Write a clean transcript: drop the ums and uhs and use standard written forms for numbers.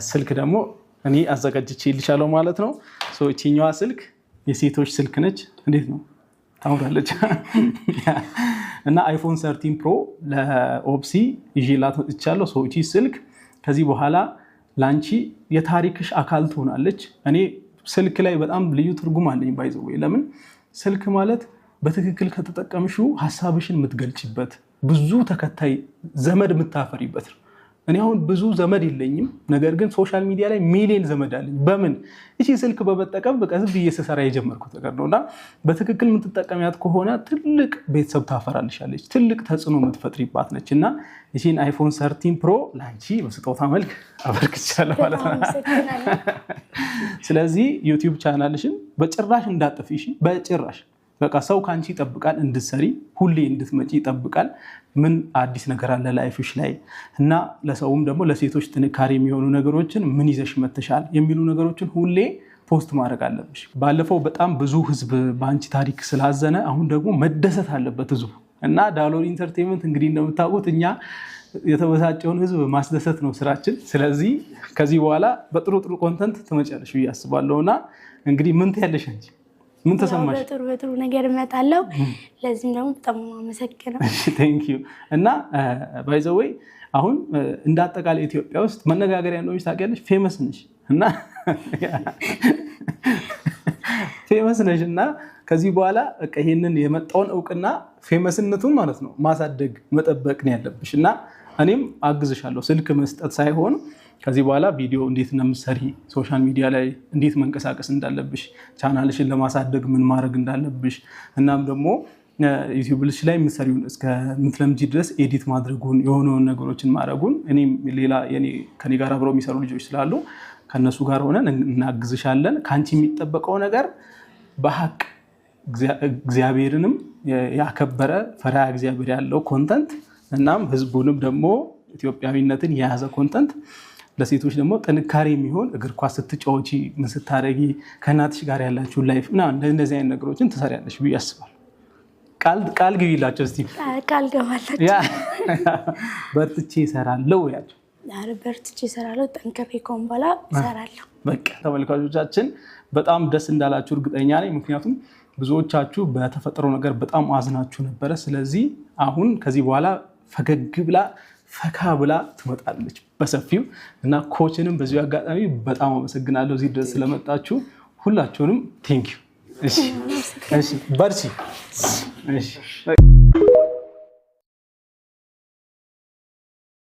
ስልክ ደግሞ እኔ አዘጋጅቼልሻለሁ ማለት ነው። እቺኛዋ ስልክ የሴቶች ስልክ ነች። እንዴት ነው ታውቃለች? እና አይፎን 13 ፕሮ ለኦፕሲ ይዤላት መጥቻለሁ። እቺ ስልክ ከዚህ በኋላ ላንቺ የታሪክሽ አካል ትሆናለች። እኔ ስልክ ላይ በጣም ልዩ ትርጉም አለኝ ባይዘው። ለምን ስልክ ማለት በትክክል ከተጠቀምሽው ሐሳብሽን የምትገልጭበት ብዙ ተከታይ ዘመድ የምታፈሪበት ነው። እኔ አሁን ብዙ ዘመድ የለኝም፣ ነገር ግን ሶሻል ሚዲያ ላይ ሚሊዮን ዘመድ አለኝ። በምን እቺ ስልክ በመጠቀም በቃ ዝም ብዬ ስሰራ የጀመርኩት ነገር ነውና በትክክል የምትጠቀሚያት ከሆነ ትልቅ ቤተሰብ ታፈራልሻለች፣ ትልቅ ተጽዕኖ የምትፈጥሪባት ነች። እና እቺን አይፎን 13 ፕሮ ላንቺ በስጦታ መልክ አበርክቻለሁ ማለት ነው። ስለዚህ ዩቲዩብ ቻናልሽን በጭራሽ እንዳጠፊሽ፣ በጭራሽ በቃ ሰው ካንቺ ይጠብቃል እንድትሰሪ፣ ሁሌ እንድትመጪ ይጠብቃል። ምን አዲስ ነገር አለ ላይፍሽ ላይ እና ለሰውም ደግሞ ለሴቶች ጥንካሬ የሚሆኑ ነገሮችን ምን ይዘሽ መተሻል የሚሉ ነገሮችን ሁሌ ፖስት ማድረግ አለብሽ። ባለፈው በጣም ብዙ ህዝብ በአንቺ ታሪክ ስላዘነ አሁን ደግሞ መደሰት አለበት ህዝቡ። እና ዳሎል ኢንተርቴይንመንት እንግዲህ እንደምታውቁት እኛ የተበሳጨውን ህዝብ ማስደሰት ነው ስራችን። ስለዚህ ከዚህ በኋላ በጥሩ ጥሩ ኮንተንት ትመጫለሽ ብዬ አስባለሁና እንግዲህ ምን ትያለሽ አንቺ? ምን ተሰማሽ? በጥሩ ነገር እመጣለሁ። ለዚህም ደግሞ በጣም አመሰግናለሁ። እሺ ቴንክ ዩ። እና ባይ ዘ ዌይ አሁን እንደ አጠቃላይ ኢትዮጵያ ውስጥ መነጋገሪያ ነው ታውቂያለሽ፣ ፌመስ ነሽ እና ፌመስ ነሽ እና ከዚህ በኋላ በቃ ይሄንን የመጣውን እውቅና ፌመስነቱን ማለት ነው ማሳደግ መጠበቅ ነው ያለብሽ። እና እኔም አግዝሻለሁ፣ ስልክ መስጠት ሳይሆን ከዚህ በኋላ ቪዲዮ እንዴት እንደምትሰሪ፣ ሶሻል ሚዲያ ላይ እንዴት መንቀሳቀስ እንዳለብሽ፣ ቻናልሽን ለማሳደግ ምን ማድረግ እንዳለብሽ፣ እናም ደግሞ ዩቲዩብልሽ ላይ የምትሰሪውን እስከምትለምጂ ድረስ ኤዲት ማድረጉን የሆነውን ነገሮችን ማድረጉን እኔም ሌላ ከኔ ጋር አብረው የሚሰሩ ልጆች ስላሉ ከነሱ ጋር ሆነን እናግዝሻለን። ከአንቺ የሚጠበቀው ነገር በሀቅ እግዚአብሔርንም ያከበረ ፈሪሃ እግዚአብሔር ያለው ኮንተንት፣ እናም ህዝቡንም ደግሞ ኢትዮጵያዊነትን የያዘ ኮንተንት፣ ለሴቶች ደግሞ ጥንካሬ የሚሆን እግር ኳስ ስትጫወቺ ምን ስታደርጊ ከእናትሽ ጋር ያላችሁ ላይፍ እና እንደዚህ አይነት ነገሮችን ትሰሪያለሽ ብዬ አስባለሁ። ቃል ግቢላቸው እስቲ። ቃል ገባላቸው። በርትቼ እሰራለሁ ያቸው። በርትቼ እሰራለሁ፣ ጠንክሬ ከሆነ በኋላ እሰራለሁ። በቃ ተመልካቾቻችን በጣም ደስ እንዳላችሁ እርግጠኛ ነኝ። ምክንያቱም ብዙዎቻችሁ በተፈጠረው ነገር በጣም አዝናችሁ ነበረ። ስለዚህ አሁን ከዚህ በኋላ ፈገግ ብላ ፈካ ብላ ትመጣለች በሰፊው። እና ኮችንም በዚሁ አጋጣሚ በጣም አመሰግናለሁ እዚህ ድረስ ስለመጣችሁ ሁላችሁንም ቴንክ ዩ። እሺ በርቺ። እሺ